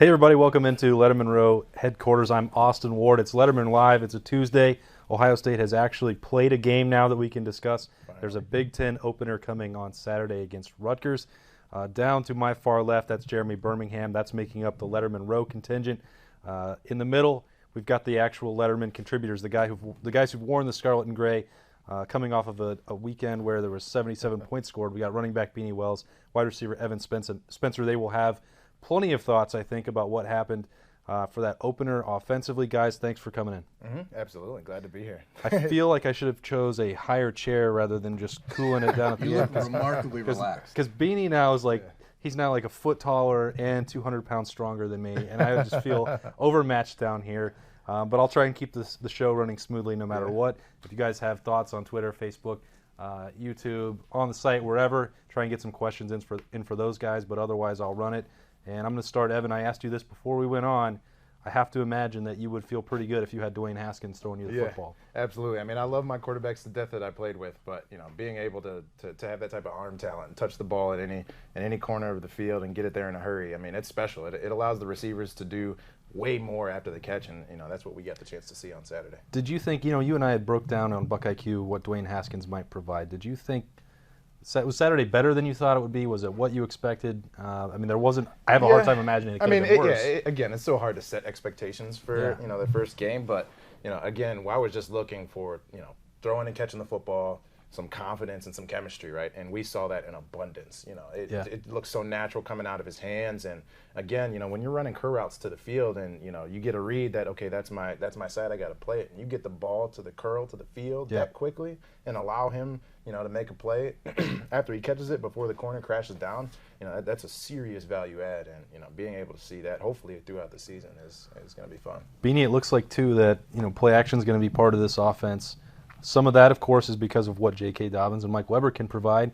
Hey everybody, welcome into Lettermen Row headquarters. I'm Austin Ward. It's Lettermen Live. It's a Tuesday. Ohio State has actually played a game now that we can discuss. There's a Big Ten opener coming on Saturday against Rutgers. Down to my far left, that's Jeremy Birmingham. That's making up the Lettermen Row contingent. In the middle, we've got the actual Letterman contributors, the guys who've worn the scarlet and gray, coming off of a weekend where there was 77 points scored. We got running back Beanie Wells, wide receiver Evan Spencer. They will have plenty of thoughts, I think, about what happened for that opener offensively. Guys, thanks for coming in. Absolutely. Glad to be here. I feel like I should have chose a higher chair rather than just cooling it down at the You end. look remarkably relaxed. Because Beanie now is like, he's now like a foot taller and 200 pounds stronger than me, and I just feel overmatched down here. But I'll try and keep the show running smoothly no matter what. If you guys have thoughts on Twitter, Facebook, YouTube, on the site, wherever, try and get some questions in for those guys, but otherwise I'll run it. And I'm going to start, Evan. I asked you this before we went on. I have to imagine that you would feel pretty good if you had Dwayne Haskins throwing you the football. Absolutely. I mean, I love my quarterbacks to death that I played with, but being able to have that type of arm talent and touch the ball at any corner of the field and get it there in a hurry, I mean, it's special. It allows the receivers to do way more after the catch, and that's what we got the chance to see on Saturday. Did you think, you and I had broke down on Buckeye Q what Dwayne Haskins might provide. Did you think was Saturday better than you thought it would be? Was it what you expected? I mean, I have a hard time imagining it could have been worse. Again, it's so hard to set expectations for the first game, but again, I was just looking for throwing and catching the football, some confidence and some chemistry, right? And we saw that in abundance. It looks so natural coming out of his hands. And again, when you're running curl routes to the field and you get a read that that's my side, I got to play it, and you get the ball to the curl to the field that quickly and allow him to make a play after he catches it before the corner crashes down. That's a serious value add, and being able to see that hopefully throughout the season is going to be fun. Beanie, it looks like too that play action is going to be part of this offense. Some of that, of course, is because of what J.K. Dobbins and Mike Weber can provide.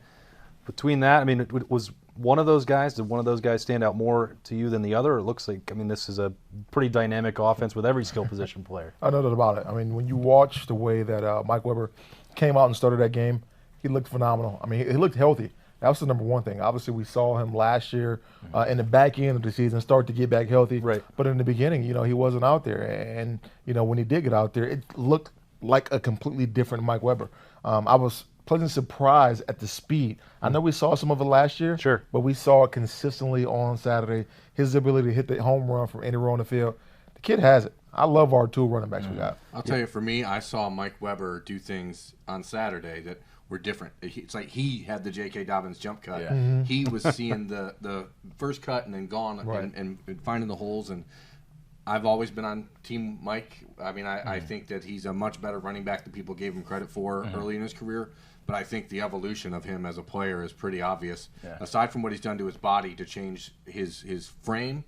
Between that, I mean, it was one of those guys. Did one of those guys stand out more to you than the other? It looks like, this is a pretty dynamic offense with every skill position player. I know that about it. I mean, when you watch the way that Mike Weber came out and started that game, he looked phenomenal. I mean, he looked healthy. That was the number one thing. Obviously, we saw him last year in the back end of the season start to get back healthy. Right. But in the beginning, he wasn't out there. And, when he did get out there, it looked like a completely different Mike Weber. I was pleasantly surprised at the speed. I know we saw some of it last year, sure, but we saw it consistently on Saturday. His ability to hit the home run from anywhere on the field. The kid has it. I love our two running backs we got. I'll tell you, for me, I saw Mike Weber do things on Saturday that were different. It's like he had the J.K. Dobbins jump cut. Yeah. Mm-hmm. He was seeing the first cut and then gone and finding the holes. And I've always been on Team Mike. I mean, I think that he's a much better running back than people gave him credit for early in his career. But I think the evolution of him as a player is pretty obvious. Yeah. Aside from what he's done to his body to change his frame,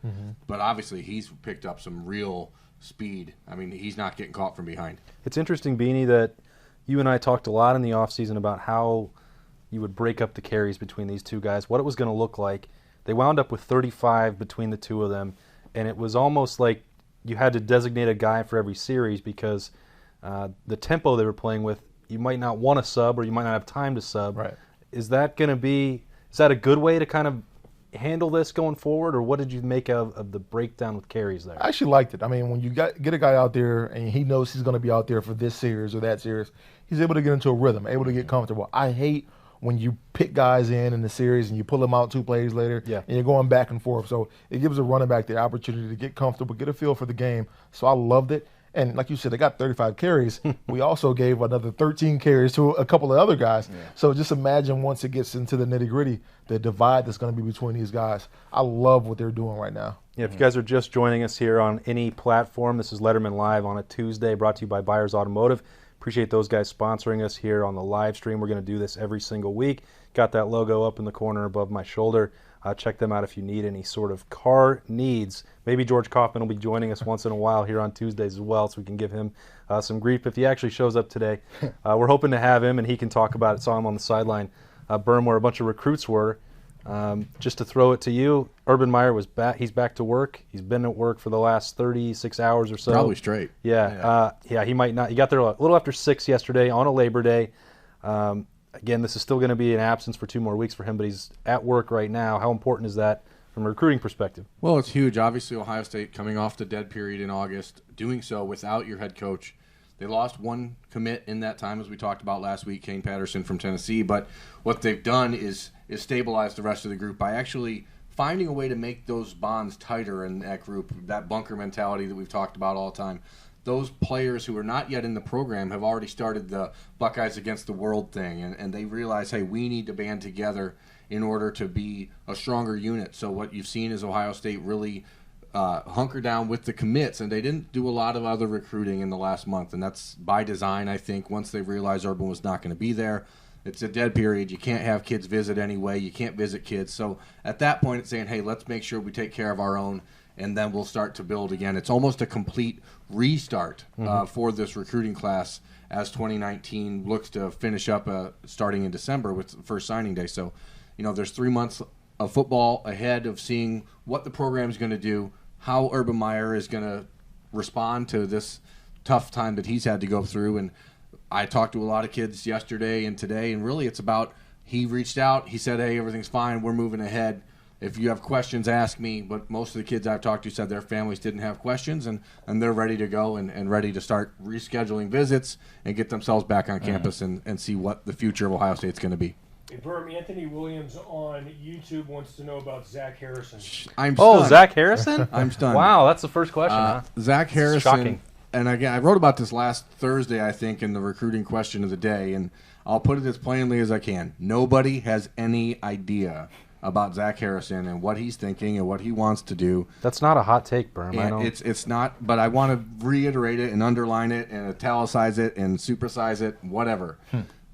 but obviously he's picked up some real speed. I mean, he's not getting caught from behind. It's interesting, Beanie, that you and I talked a lot in the offseason about how you would break up the carries between these two guys, what it was going to look like. They wound up with 35 between the two of them, and it was almost like you had to designate a guy for every series because the tempo they were playing with, you might not want to sub or you might not have time to sub. Right. Is that a good way to kind of handle this going forward, or what did you make of the breakdown with carries there? I actually liked it. I mean, when you get a guy out there and he knows he's going to be out there for this series or that series, he's able to get into a rhythm, able to get comfortable. I hate when you pick guys in the series and you pull them out 2 plays later and you're going back and forth. So it gives a running back the opportunity to get comfortable, get a feel for the game. So I loved it. And like you said, they got 35 carries. We also gave another 13 carries to a couple of other guys. Yeah. So just imagine once it gets into the nitty-gritty, the divide that's going to be between these guys. I love what they're doing right now. Yeah, if you guys are just joining us here on any platform, this is Lettermen Live on a Tuesday, brought to you by Byers Automotive. Appreciate those guys sponsoring us here on the live stream. We're going to do this every single week. Got that logo up in the corner above my shoulder. Check them out if you need any sort of car needs. Maybe George Kaufman will be joining us once in a while here on Tuesdays as well, so we can give him some grief if he actually shows up today. We're hoping to have him, and he can talk about it. Saw him on the sideline, Berm, where a bunch of recruits were. Just to throw it to you, Urban Meyer was back. He's back to work. He's been at work for the last 36 hours or so. Probably straight. Yeah. He might not. He got there a little after 6 yesterday on a Labor Day. Again, this is still going to be an absence for 2 more weeks for him, but he's at work right now. How important is that from from a recruiting perspective? Well, it's huge. Obviously, Ohio State coming off the dead period in August, doing so without your head coach. They lost one commit in that time, as we talked about last week, Kane Patterson from Tennessee. But what they've done is stabilize the rest of the group by actually finding a way to make those bonds tighter in that group, that bunker mentality that we've talked about all the time. Those players who are not yet in the program have already started the Buckeyes against the world thing, and they realize, hey, we need to band together in order to be a stronger unit. So what you've seen is Ohio State really hunker down with the commits, and they didn't do a lot of other recruiting in the last month, and that's by design, I think. Once they realized Urban was not going to be there, it's a dead period. You can't have kids visit anyway. You can't visit kids. So at that point, it's saying, hey, let's make sure we take care of our own, and then we'll start to build again. It's almost a complete restart for this recruiting class as 2019 looks to finish up starting in December with the first signing day. So, there's 3 months of football ahead of seeing what the program is going to do, how Urban Meyer is going to respond to this tough time that he's had to go through. And I talked to a lot of kids yesterday and today, and really it's about, he reached out, he said, hey, everything's fine, we're moving ahead. If you have questions, ask me. But most of the kids I've talked to said their families didn't have questions, and they're ready to go and ready to start rescheduling visits and get themselves back on campus and see what the future of Ohio State's going to be. Hey, Berm, Anthony Williams on YouTube wants to know about Zach Harrison. I'm stunned. Oh, Zach Harrison? I'm stunned. Wow, that's the first question, huh? Zach Harrison. Shocking. And again, I wrote about this last Thursday, I think, in the recruiting question of the day, and I'll put it as plainly as I can. Nobody has any idea about Zach Harrison and what he's thinking and what he wants to do. That's not a hot take, Berm. I know. It's not, but I want to reiterate it and underline it and italicize it and supersize it, whatever.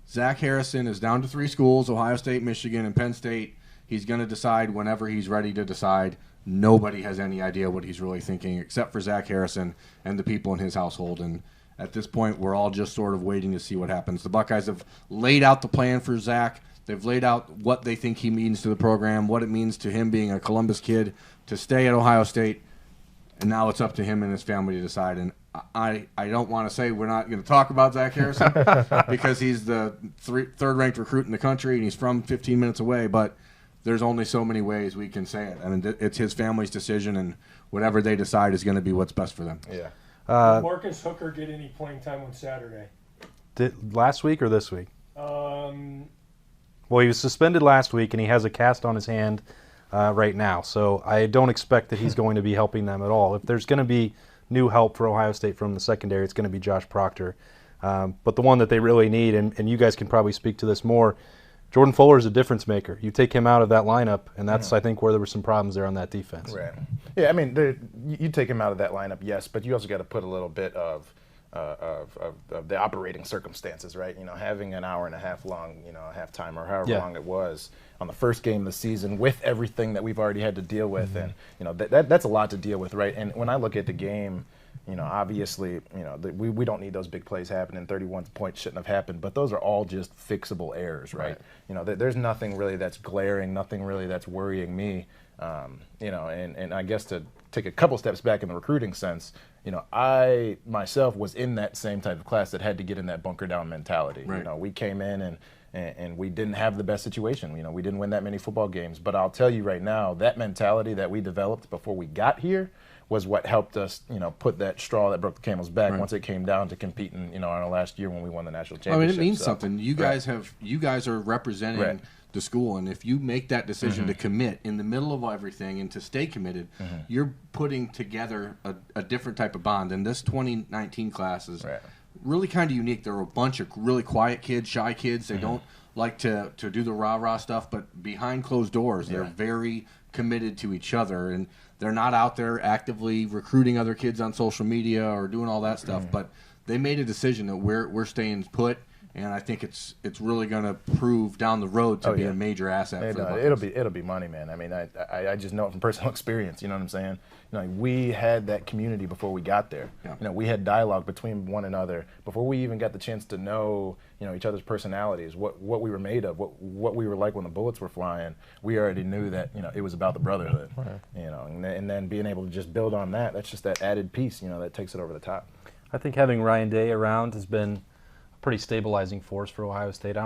Zach Harrison is down to 3 schools, Ohio State, Michigan, and Penn State. He's going to decide whenever he's ready to decide. Nobody has any idea what he's really thinking except for Zach Harrison and the people in his household. And at this point, we're all just sort of waiting to see what happens. The Buckeyes have laid out the plan for Zach. They've laid out what they think he means to the program, what it means to him being a Columbus kid to stay at Ohio State. And now it's up to him and his family to decide. And I don't want to say we're not going to talk about Zach Harrison because he's the third-ranked recruit in the country and he's from 15 minutes away. But there's only so many ways we can say it. I mean, it's his family's decision, and whatever they decide is going to be what's best for them. Yeah. Did Marcus Hooker get any playing time on Saturday? Last week or this week? Well, he was suspended last week, and he has a cast on his hand right now. So I don't expect that he's going to be helping them at all. If there's going to be new help for Ohio State from the secondary, it's going to be Josh Proctor. But the one that they really need, and you guys can probably speak to this more, Jordan Fuller is a difference maker. You take him out of that lineup, and that's, I think, where there were some problems there on that defense. Right. Yeah, I mean, you take him out of that lineup, yes, but you also got to put a little bit of the operating circumstances, right? Having an hour and a half long, halftime or however long it was on the first game of the season with everything that we've already had to deal with, and that's a lot to deal with, right? And when I look at the game, obviously, we don't need those big plays happening. 31 points shouldn't have happened, but those are all just fixable errors, right? There's nothing really that's glaring, nothing really that's worrying me, and I guess to take a couple steps back in the recruiting sense, I myself was in that same type of class that had to get in that bunker down mentality. Right. We came in and we didn't have the best situation. We didn't win that many football games, but I'll tell you right now, that mentality that we developed before we got here was what helped us, put that straw that broke the camel's back once it came down to competing, in our last year when we won the national championship. I mean, it means something. You guys are representing the school, and if you make that decision to commit in the middle of everything and to stay committed, you're putting together a different type of bond. And this 2019 class is really kind of unique. There are a bunch of really quiet kids, shy kids. They don't like to do the rah-rah stuff, but behind closed doors, they're very committed to each other, and they're not out there actively recruiting other kids on social media or doing all that stuff. But they made a decision that we're staying put. And I think it's really going to prove down the road to be a major asset for the Buckeyes. It'll be money, man. I mean, I just know it from personal experience. You know what I'm saying? We had that community before we got there. Yeah. We had dialogue between one another before we even got the chance to know, each other's personalities, what we were made of, what we were like when the bullets were flying. We already knew that it was about the brotherhood. And then being able to just build on that, that's just that added piece, that takes it over the top. I think having Ryan Day around has been pretty stabilizing force for Ohio State.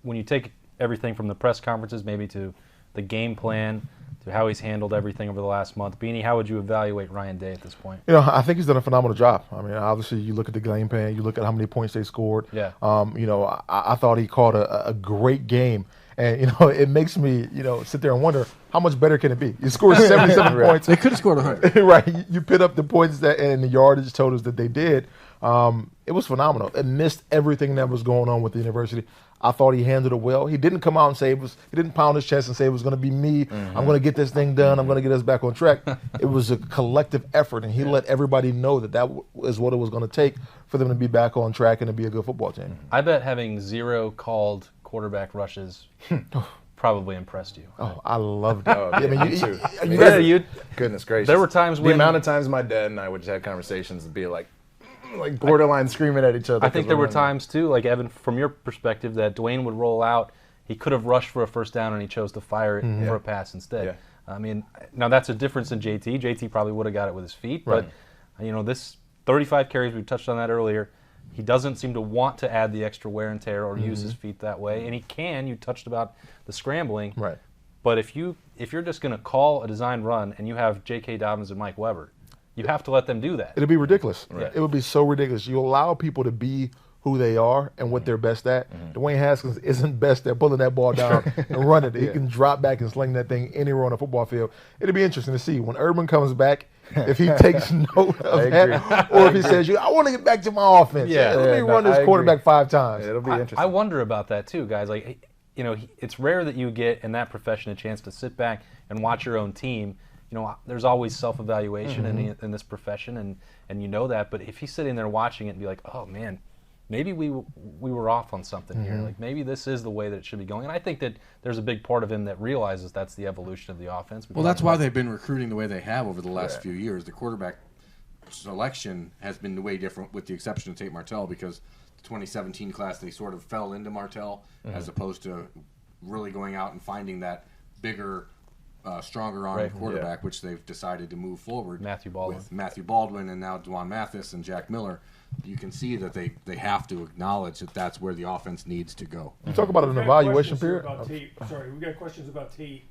When you take everything from the press conferences maybe to the game plan to how he's handled everything over the last month. Beanie, how would you evaluate Ryan Day at this point? I think he's done a phenomenal job. I mean, obviously, you look at the game plan, you look at how many points they scored. Yeah. I thought he called a great game. And, it makes me, sit there and wonder, how much better can it be? You scored 77 points. They could have scored 100. Right. You put up the points and the yardage totals that they did. It was phenomenal. It missed everything that was going on with the university. I thought he handled it well. He didn't come out and say he didn't pound his chest and say it was going to be me. I'm going to get this thing done. I'm going to get us back on track. It was a collective effort, and he let everybody know that is what it was going to take for them to be back on track and to be a good football team. I bet having 0 called quarterback rushes probably impressed you. Oh, I loved it. Goodness gracious. There were times when the amount of times my dad and I would just have conversations and be like borderline screaming at each other. I think there were times too, like Evan, from your perspective, that Dwayne would roll out. He could have rushed for a first down and he chose to fire it for a pass instead. Yeah. I mean, now that's a difference in JT. JT probably would have got it with his feet, Right. but this 35 carries, we touched on that earlier. He doesn't seem to want to add the extra wear and tear or use his feet that way, and he can. You touched about the scrambling, Right. But if you're just going to call a design run and you have J.K. Dobbins and Mike Weber, you have to let them do that. It'd be ridiculous. Right. It would be so ridiculous. You allow people to be who they are and what they're best at. Dwayne Haskins isn't best at pulling that ball down and running it. He can drop back and sling that thing anywhere on a football field. It'll be interesting to see when Urban comes back, if he takes note of that, or if he says, I want to get back to my offense. Let me run this quarterback 5 times. It'll be interesting. I wonder about that too, guys. Like, it's rare that you get in that profession a chance to sit back and watch your own team. There's always self-evaluation in this profession, and you know that. But if he's sitting there watching it and be like, oh man, maybe we were off on something here. Like maybe this is the way that it should be going. And I think that there's a big part of him that realizes that's the evolution of the offense. Well, that's why they've been recruiting the way they have over the last few years. The quarterback selection has been way different, with the exception of Tate Martell, because the 2017 class, they sort of fell into Martell as opposed to really going out and finding that bigger, stronger arm quarterback, which they've decided to move forward with Matthew Baldwin and now Dwan Mathis and Jack Miller. You can see that they have to acknowledge that that's where the offense needs to go. You talk about an evaluation period. We got questions about Tate.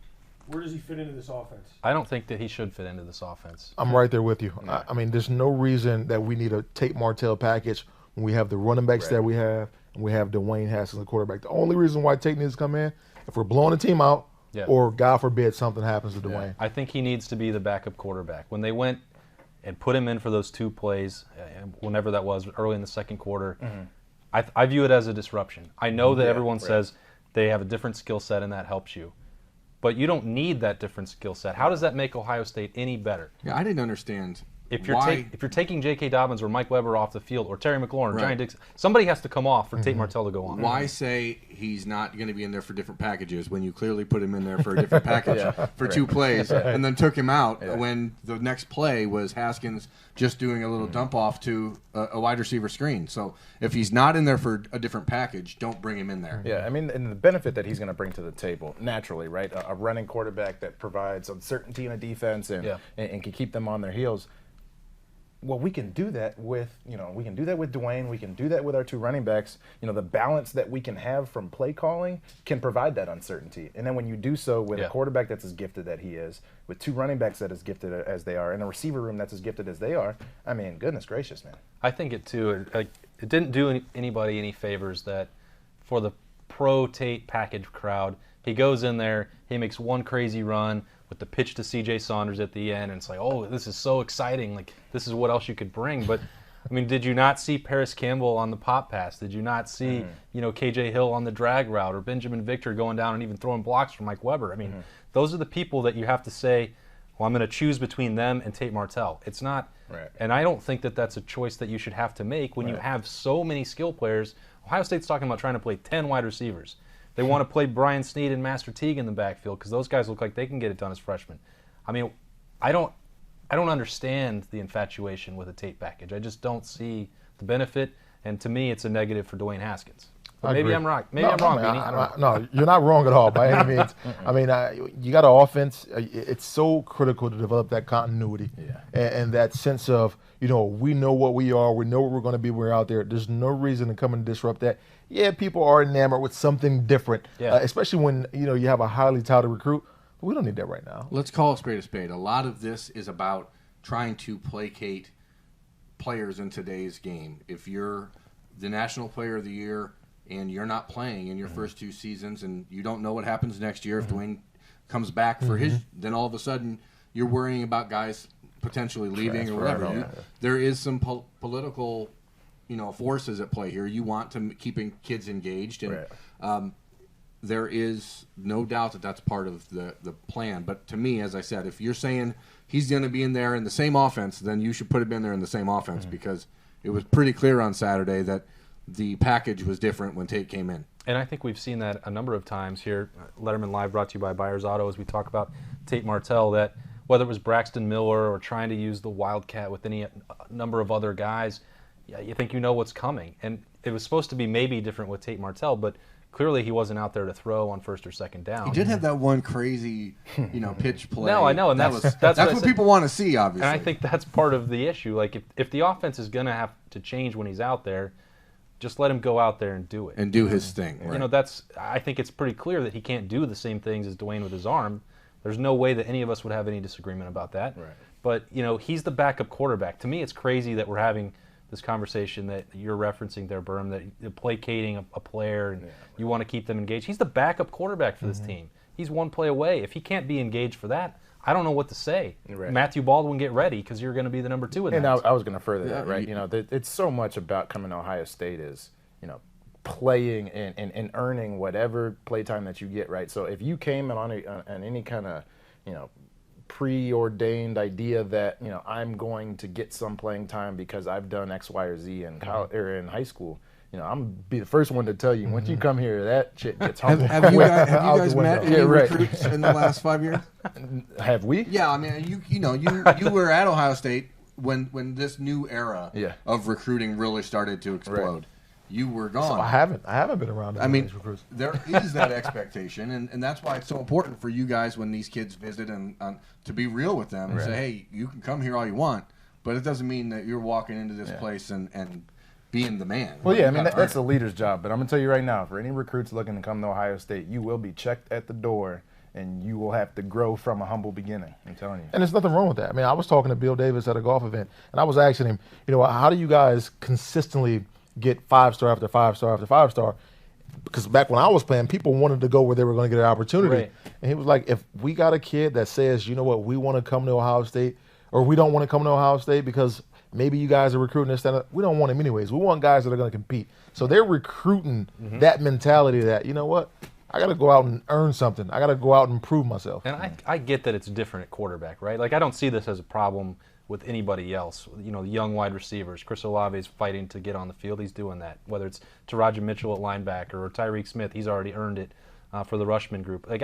Where does he fit into this offense? I don't think that he should fit into this offense. I'm right there with you. I mean, there's no reason that we need a Tate Martell package when we have the running backs that we have and we have Dwayne Haskins, the quarterback. The only reason why Tate needs to come in, if we're blowing the team out, or God forbid something happens to Dwayne. I think he needs to be the backup quarterback. When they went and put him in for those 2 plays, whenever that was, early in the second quarter, I view it as a disruption. I know that everyone says they have a different skill set and that helps you. But you don't need that different skill set. How does that make Ohio State any better? Yeah, I didn't understand if you're taking J.K. Dobbins or Mike Weber off the field, or Terry McLaurin, or Giant Dixon, somebody has to come off for Tate Martell to go on. Why say he's not going to be in there for different packages when you clearly put him in there for a different package for 2 plays and then took him out when the next play was Haskins just doing a little dump off to a wide receiver screen? So if he's not in there for a different package, don't bring him in there. Yeah, I mean, and the benefit that he's going to bring to the table, naturally, right? A running quarterback that provides uncertainty in a defense and can keep them on their heels. Well, we can do that with, Dwayne. We can do that with our 2 running backs. The balance that we can have from play calling can provide that uncertainty. And then when you do so with a quarterback that's as gifted that he is, with 2 running backs that as gifted as they are, and a receiver room that's as gifted as they are, I mean, goodness gracious, man. I think it too. It didn't do anybody any favors that for the pro-Tate package crowd, he goes in there, he makes one crazy run with the pitch to C.J. Saunders at the end, and it's like, oh, this is so exciting. Like, this is what else you could bring. But, I mean, did you not see Paris Campbell on the pop pass? Did you not see, K.J. Hill on the drag route, or Benjamin Victor going down and even throwing blocks for Mike Weber? I mean, those are the people that you have to say, well, I'm going to choose between them and Tate Martell. It's not, and I don't think that that's a choice that you should have to make when you have so many skill players. Ohio State's talking about trying to play 10 wide receivers. They want to play Brian Snead and Master Teague in the backfield because those guys look like they can get it done as freshmen. I mean, I don't understand the infatuation with a Tate package. I just don't see the benefit, and to me, it's a negative for Dwayne Haskins. But maybe I'm wrong. Maybe I'm wrong, Beanie. No, you're not wrong at all by any means. I mean, you got an offense. It's so critical to develop that continuity and that sense of, we know what we are. We know what we're going to be when we're out there. There's no reason to come and disrupt that. Yeah, people are enamored with something different, especially when you have a highly touted recruit. We don't need that right now. Let's call a spade a spade. A lot of this is about trying to placate players in today's game. If you're the National Player of the Year and you're not playing in your first 2 seasons and you don't know what happens next year, if Dwayne comes back for his, then all of a sudden you're worrying about guys potentially leaving or whatever. There is some political, forces at play here. You want to keeping kids engaged, and there is no doubt that that's part of the plan. But to me, as I said, if you're saying he's going to be in there in the same offense, then you should put him in there in the same offense because it was pretty clear on Saturday that the package was different when Tate came in. And I think we've seen that a number of times here. Letterman Live brought to you by Byers Auto as we talk about Tate Martell, that whether it was Braxton Miller or trying to use the Wildcat with any number of other guys, you think you know what's coming. And it was supposed to be maybe different with Tate Martell, but clearly he wasn't out there to throw on first or second down. He did have that one crazy, pitch play. No, I know, and that's what people want to see, obviously. And I think that's part of the issue. Like if the offense is going to have to change when he's out there, just let him go out there and do it. And do his thing. Right. I think it's pretty clear that he can't do the same things as Dwayne with his arm. There's no way that any of us would have any disagreement about that. Right. But, he's the backup quarterback. To me, it's crazy that we're having this conversation that you're referencing there, Berm, that you're placating a player and you want to keep them engaged. He's the backup quarterback for this team. He's one play away. If he can't be engaged for that, I don't know what to say. Right. Matthew Baldwin, get ready because you're going to be the number 2 in that. And I was going to further that, right? It's so much about coming to Ohio State is, playing and earning whatever playtime that you get, right? So if you came on any kind of, preordained idea that, I'm going to get some playing time because I've done X, Y, or Z in college or in high school, I'm be the first one to tell you, once you come here, that shit gets humbled. Have you guys met any recruits in the last 5 years? Have we? Yeah, I mean, you were at Ohio State when this new era of recruiting really started to explode. Right. You were gone. So I haven't been around. I mean, there is that expectation, and that's why it's so important for you guys when these kids visit and to be real with them and say, hey, you can come here all you want, but it doesn't mean that you're walking into this place and being the man. Well, yeah, I mean, that's the leader's job. But I'm going to tell you right now, for any recruits looking to come to Ohio State, you will be checked at the door, and you will have to grow from a humble beginning. I'm telling you. And there's nothing wrong with that. I mean, I was talking to Bill Davis at a golf event, and I was asking him, how do you guys consistently get 5-star after 5-star after 5-star? Because back when I was playing, people wanted to go where they were going to get an opportunity. Right. And he was like, if we got a kid that says, you know what, we want to come to Ohio State, or we don't want to come to Ohio State because maybe you guys are recruiting this, that, we don't want him anyways. We want guys that are going to compete. So they're recruiting that mentality that, you know what, I got to go out and earn something. I got to go out and prove myself. And I get that it's different at quarterback, right? Like, I don't see this as a problem with anybody else. The young wide receivers. Chris Olave is fighting to get on the field. He's doing that. Whether it's Taraji Mitchell at linebacker or Tyreek Smith, he's already earned it for the Rushman group. Like,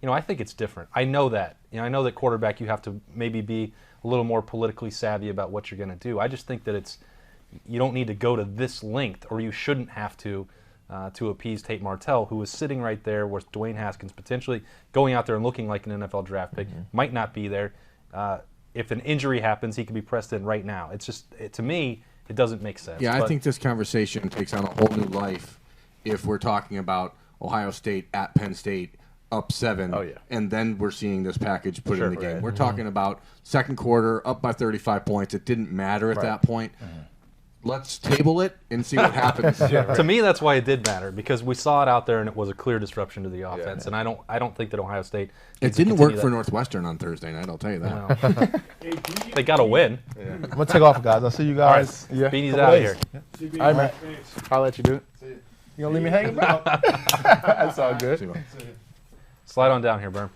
I think it's different. I know that. I know that quarterback, you have to maybe be a little more politically savvy about what you're going to do. I just think that you don't need to go to this length, or you shouldn't have to appease Tate Martell, who is sitting right there with Dwayne Haskins potentially going out there and looking like an NFL draft pick. Might not be there. If an injury happens, he could be pressed in right now. It's just, to me, it doesn't make sense. Yeah, I think this conversation takes on a whole new life if we're talking about Ohio State at Penn State up 7, and then we're seeing this package put in the game. We're talking about second quarter, up by 35 points. It didn't matter at that point. Let's table it and see what happens. To me, that's why it did matter, because we saw it out there and it was a clear disruption to the offense. And I don't think that Ohio State. It didn't work for Northwestern on Thursday night. I'll tell you that. They got to win. I'm gonna take off, guys. I'll see you guys. All right. Beanie's out of here. All right, man. I'll let you do it. You gonna leave me hanging, bro? That's all good. Slide on down here, Berm.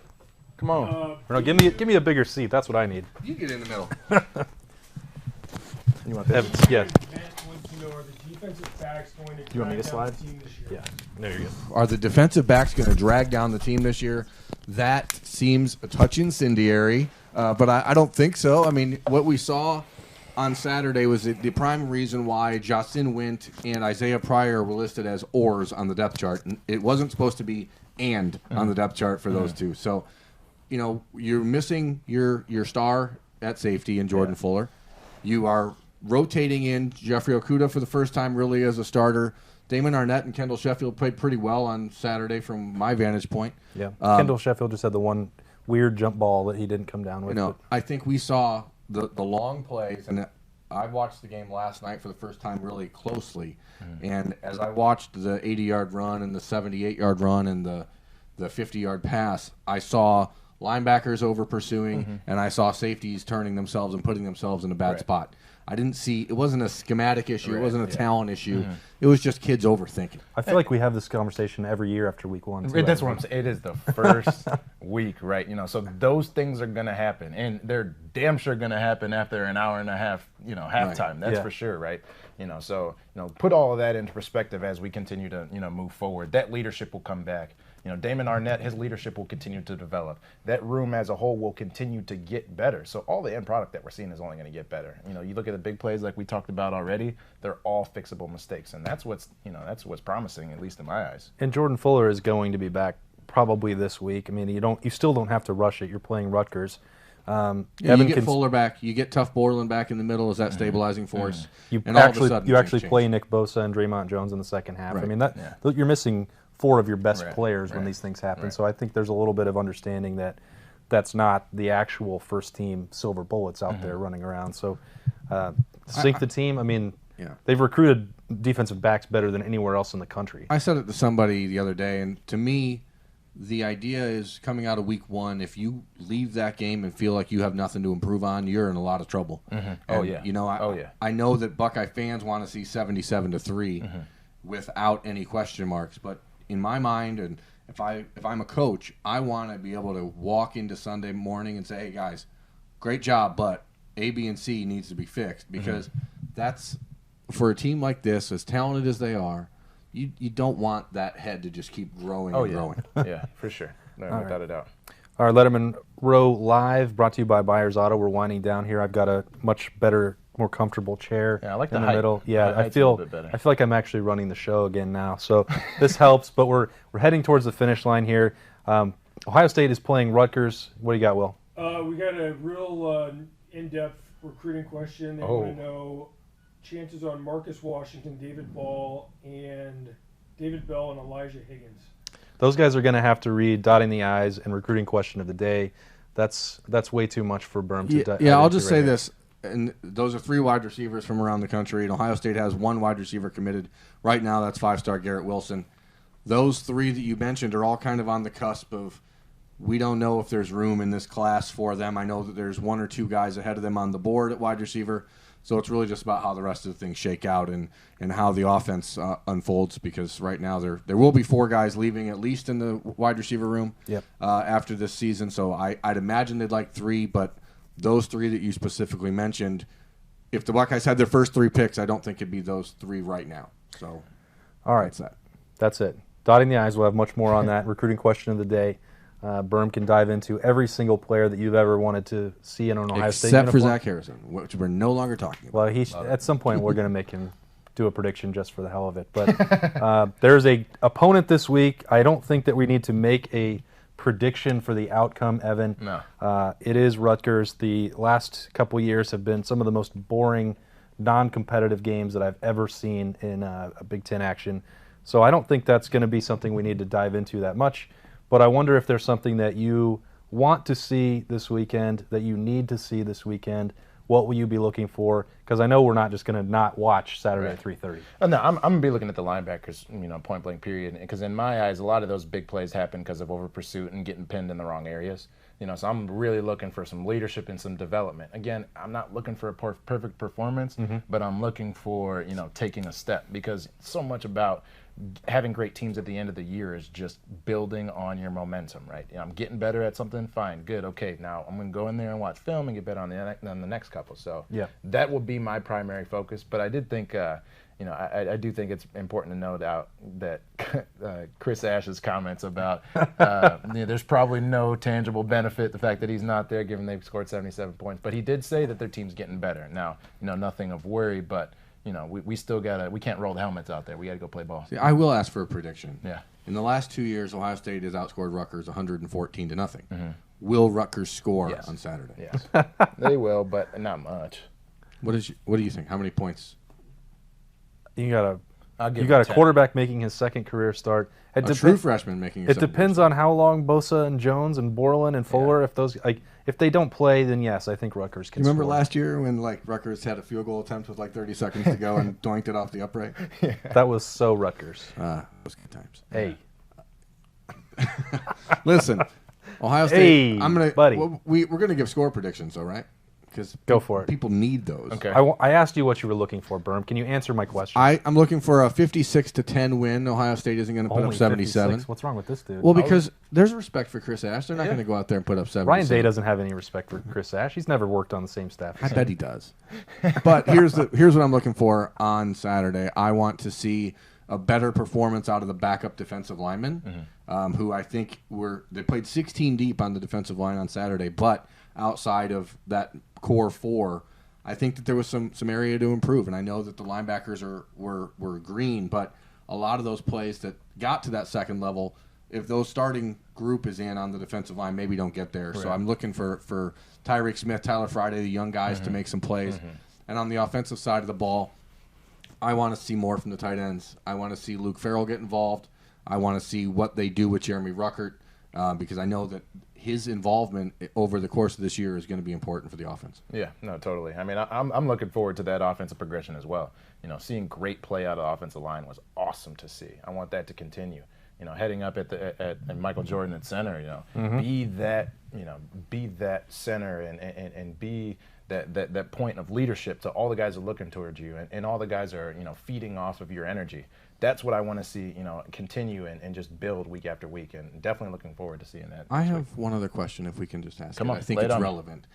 Come on. Give me a bigger seat. That's what I need. You get in the middle. You want this? Yeah. You want me to slide? Yeah. There you go. Are the defensive backs going to drag down the team this year? That seems a touch incendiary, but I don't think so. I mean, what we saw on Saturday was the prime reason why Justin Wint and Isaiah Pryor were listed as oars on the depth chart. It wasn't supposed to be and on the depth chart for those two. So, you're missing your star at safety in Jordan Fuller. You are rotating in Jeffrey Okudah for the first time really as a starter. Damon Arnett and Kendall Sheffield played pretty well on Saturday from my vantage point. Yeah, Kendall Sheffield just had the one weird jump ball that he didn't come down with. I think we saw the long plays, and I watched the game last night for the first time really closely. And as I watched the 80-yard run and the 78-yard run and the 50-yard pass, I saw linebackers over pursuing, and I saw safeties turning themselves and putting themselves in a bad spot. I didn't see – it wasn't a schematic issue. It wasn't a talent issue. It was just kids overthinking. I feel like we have this conversation every year after week 1. Too, That's what I'm saying. It is the first week, right? So those things are going to happen, and they're damn sure going to happen after an hour and a half, halftime. That's for sure, right? So put all of that into perspective as we continue to, move forward. That leadership will come back. Damon Arnett, his leadership will continue to develop. That room as a whole will continue to get better. So all the end product that we're seeing is only going to get better. You look at the big plays like we talked about already, they're all fixable mistakes. And that's what's promising, at least in my eyes. And Jordan Fuller is going to be back probably this week. I mean, you still don't have to rush it. You're playing Rutgers. You get Fuller back. You get Tough Borland back in the middle as that stabilizing force. You and actually play Nick Bosa and Draymond Jones in the second half. Right. I mean, you're missing 4 of your best players when these things happen. So I think there's a little bit of understanding that that's not the actual first team silver bullets out there running around. So sync the team. I mean, they've recruited defensive backs better than anywhere else in the country. I said it to somebody the other day, and to me, the idea is coming out of week 1, if you leave that game and feel like you have nothing to improve on, you're in a lot of trouble. And, I know that Buckeye fans want to see 77-3 without any question marks, but in my mind, and if I'm a coach, I want to be able to walk into Sunday morning and say, hey guys, great job, but A, B, and C needs to be fixed, because that's, for a team like this, as talented as they are, you don't want that head to just keep growing and growing. Yeah, for sure. No, without a doubt. All right, Lettermen Row Live, brought to you by Byers Auto. We're winding down here. I've got a much better, more comfortable chair I like in the the height. middle. Yeah, I feel like I'm actually running the show again now. So this helps, but we're heading towards the finish line here. Ohio State is playing Rutgers. What do you got, Will? We got a real in-depth recruiting question. They want to know chances on Marcus Washington, David Bell, and Elijah Higgins. Those guys are going to have to read dotting the I's and recruiting question of the day. That's way too much for Berm to I'll just say this. And those are 3 wide receivers from around the country. And Ohio State has 1 wide receiver committed. Right now, that's 5-star Garrett Wilson. Those 3 that you mentioned are all kind of on the cusp of, we don't know if there's room in this class for them. I know that there's 1 or 2 guys ahead of them on the board at wide receiver. So it's really just about how the rest of the things shake out and how the offense unfolds, because right now there will be 4 guys leaving at least in the wide receiver room after this season. So I'd imagine they'd like 3, but those 3 that you specifically mentioned, if the Buckeyes had their first 3 picks, I don't think it'd be those 3 right now. So all right, that's it. Dotting the I's. We'll have much more on that. Recruiting question of the day. Berm can dive into every single player that you've ever wanted to see in an Ohio State uniform. Except for Zach Harrison, which we're no longer talking about. Well, at some point we're going to make him do a prediction just for the hell of it. But there's a opponent this week. I don't think that we need to make a prediction for the outcome, Evan. No. It is Rutgers. The last couple years have been some of the most boring, non-competitive games that I've ever seen in a Big Ten action. So I don't think that's going to be something we need to dive into that much. But I wonder if there's something that you want to see this weekend, that you need to see this weekend. What will you be looking for? Because I know we're not just going to not watch Saturday at 3:30. No, I'm going to be looking at the linebackers, point blank period. Because in my eyes, a lot of those big plays happen because of over pursuit and getting pinned in the wrong areas. So I'm really looking for some leadership and some development. Again, I'm not looking for a perfect performance, but I'm looking for, taking a step, because so much about having great teams at the end of the year is just building on your momentum, right? I'm getting better at something, fine, good, okay. Now I'm going to go in there and watch film and get better on the next couple. So that will be my primary focus. But I did think, I do think it's important to note out that Chris Ash's comments about there's probably no tangible benefit the fact that he's not there, given they've scored 77 points. But he did say that their team's getting better. Now, nothing of worry, but we still we can't roll the helmets out there. We got to go play ball. See, I will ask for a prediction. Yeah. In the last 2 years, Ohio State has outscored Rutgers 114-0. Will Rutgers score on Saturday? Yes. They will, but not much. What do you think? How many points? You got You got a quarterback making his second career start. A true freshman making his It depends on how long Bosa and Jones and Borland and Fuller, if they don't play, then yes, I think Rutgers can. You remember score. last year when Rutgers had a field goal attempt with 30 seconds to go and doinked it off the upright? Yeah. That was so Rutgers. Those good times. Hey. Listen, Ohio State. Hey, buddy. We're gonna give score predictions, though, right? Because go for it. People need those. Okay. I asked you what you were looking for, Berm. Can you answer my question? I'm looking for a 56-10 win. Ohio State isn't going to put Only up 77. 56? What's wrong with this dude? Well, because there's respect for Chris Ash. They're not going to go out there and put up 77. Ryan Day doesn't have any respect for Chris Ash. He's never worked on the same staff. I bet he does. But here's what I'm looking for on Saturday. I want to see a better performance out of the backup defensive linemen, who I think they played 16 deep on the defensive line on Saturday, but outside of that core four, I think that there was some area to improve. And I know that the linebackers were green, but a lot of those plays that got to that second level, if those starting group is in on the defensive line, maybe don't get there. Right. So I'm looking for Tyreek Smith, Tyler Friday, the young guys to make some plays. And on the offensive side of the ball, I want to see more from the tight ends. I want to see Luke Farrell get involved. I want to see what they do with Jeremy Ruckert, because I know that his involvement over the course of this year is going to be important for the offense. Yeah, no, totally. I mean, I'm looking forward to that offensive progression as well. You know, seeing great play out of the offensive line was awesome to see. I want that to continue. You know, heading up at Michael Jordan at center. You know, be that center and be that point of leadership to all the guys that are looking towards you, and all the guys are feeding off of your energy. That's what I want to see, continue and just build week after week, and definitely looking forward to seeing that. I have one other question, if we can just ask. Come on, I think it's relevant.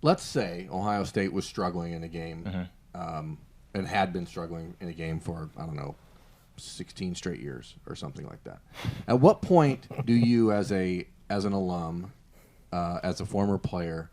Let's say Ohio State was struggling in a game, and had been struggling in a game for 16 straight years or something like that. At what point do you, as an alum, as a former player,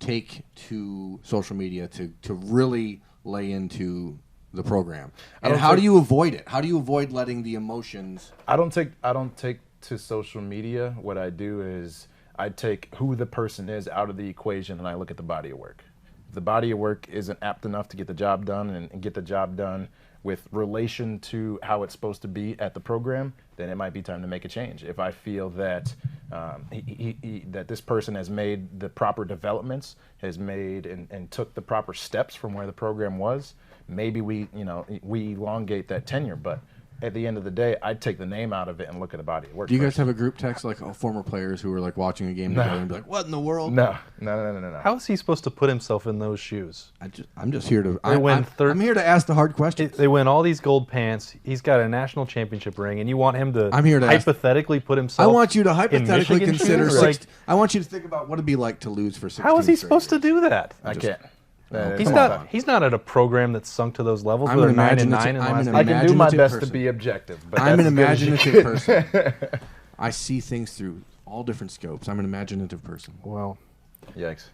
take to social media to really lay into the program? And how do you avoid it? How do you avoid letting the emotions? I don't take to social media. What I do is I take who the person is out of the equation, and I look at the body of work. If the body of work isn't apt enough to get the job done and get the job done with relation to how it's supposed to be at the program, then it might be time to make a change. If I feel that that this person has made the proper developments, has made and took the proper steps from where the program was, maybe we elongate that tenure. But at the end of the day, I'd take the name out of it and look at the body of work. Do you guys have a group text like former players who were watching a game together and be like, "What in the world?" No. How is he supposed to put himself in those shoes? I'm just here to. I'm here to ask the hard questions. They win all these gold pants. He's got a national championship ring, and you want him to. I'm here to hypothetically put himself. I want you to hypothetically consider shoes? I want you to think about what it'd be like to lose for 16. How is he supposed to do that? I can't. He's not at a program that's sunk to those levels. I'm where an they're 9-9 imaginative- I can do my best person. to be objective, but I'm an that's imaginative person. I see things through all different scopes. I'm an imaginative person. Well, yikes.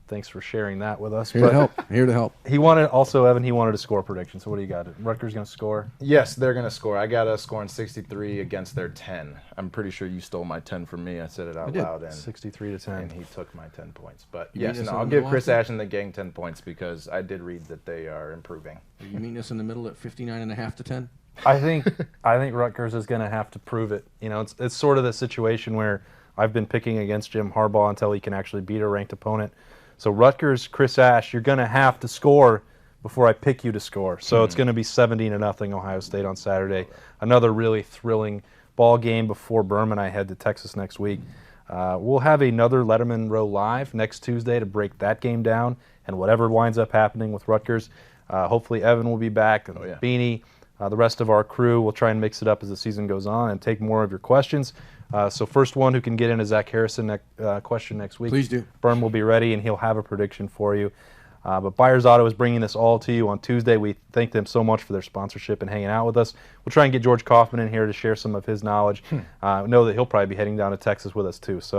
Thanks for sharing that with us. Here to help. Here to help. He wanted a score prediction. So what do you got? Rutgers going to score? Yes, they're going to score. I got us scoring 63 against their 10. I'm pretty sure you stole my 10 from me. I said it out loud. And 63-10. And he took my 10 points. But I'll give Chris Ash and the gang 10 points because I did read that they are improving. You meeting us in the middle at 59.5 to 10? I think Rutgers is going to have to prove it. It's sort of the situation where I've been picking against Jim Harbaugh until he can actually beat a ranked opponent. So Rutgers, Chris Ash, you're going to have to score before I pick you to score. So it's going to be 70-0 Ohio State on Saturday. Another really thrilling ball game before Berm and I head to Texas next week. We'll have another Lettermen Row live next Tuesday to break that game down and whatever winds up happening with Rutgers. Hopefully Evan will be back and Beanie. The rest of our crew will try and mix it up as the season goes on and take more of your questions. So first one who can get in a Zach Harrison question next week. Please do. Berm will be ready, and he'll have a prediction for you. But Byers Auto is bringing this all to you on Tuesday. We thank them so much for their sponsorship and hanging out with us. We'll try and get George Kaufman in here to share some of his knowledge. Know that he'll probably be heading down to Texas with us too. So.